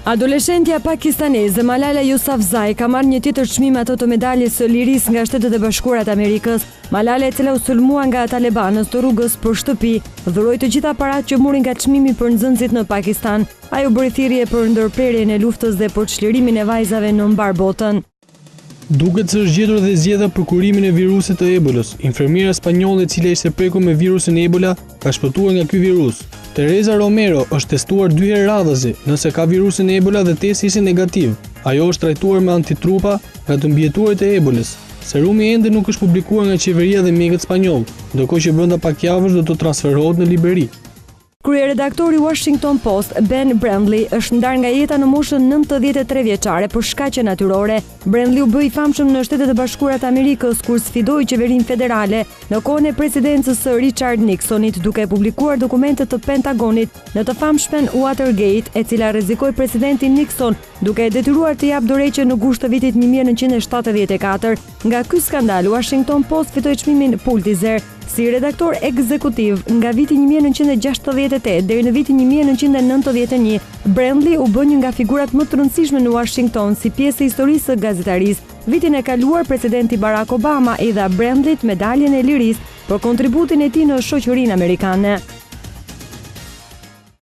Adoleshentja pakistaneze Malala Yousafzai ka marrë një tjetër çmim ato të medaljes së lirisë nga Shtetet e Bashkuara të Amerikës. Malala, e cila u sulmua nga talibanët të rrugës për shtëpi, dhuroi të gjitha paratë që murin nga çmimi për nxënësit në Pakistan. Ajo bëri thirrje për ndërprerjen e luftës dhe për çlirimin e vajzave në mbar botën. Duket se është gjetur dhe zgjedhja për kurimin e virusit të ebolës. Infermiera spanjolle e cila ishte prekur me virusin ebola ka shpëtuar nga ky virus. Teresa Romero është testuar 2 herë radhëzi nëse ka virusin ebola dhe testi ishte negativ. Ajo është trajtuar me antitrupa nga të mbijetuarit e ebolës. Serumi ende nuk është publikuar nga qeveria dhe mjekët spanjoll, ndërkohë që brenda pak javësh do të transferohet në Liberi. Kryeredaktori Washington Post, Ben Brandley, është ndarë nga jeta në moshën 93 vjeçare për shkaqe natyrore. Brandley u bë i famshëm në Shtetet e Bashkuara të Amerikës kur sfidoi qeverinë federale në kohën e presidencës së Richard Nixonit, duke publikuar dokumente të Pentagonit në të famshmen Watergate, e cila rrezikoi presidentin Nixon duke e detyruar të japë dorëheqje në gusht të vitit 1974. Nga ky skandal, Washington Post fitoi çmimin Pulitzer. Si redaktor ekzekutiv nga viti 1968 deri në vitin 1991, Brandley u bë një nga figurat më të rëndësishme në Washington si pjesë e historisë së gazetarisë. Vitin e kaluar, presidenti Barack Obama i dha Brandleyt medaljen e lirisë për kontributin e tij në shoqërinë amerikane.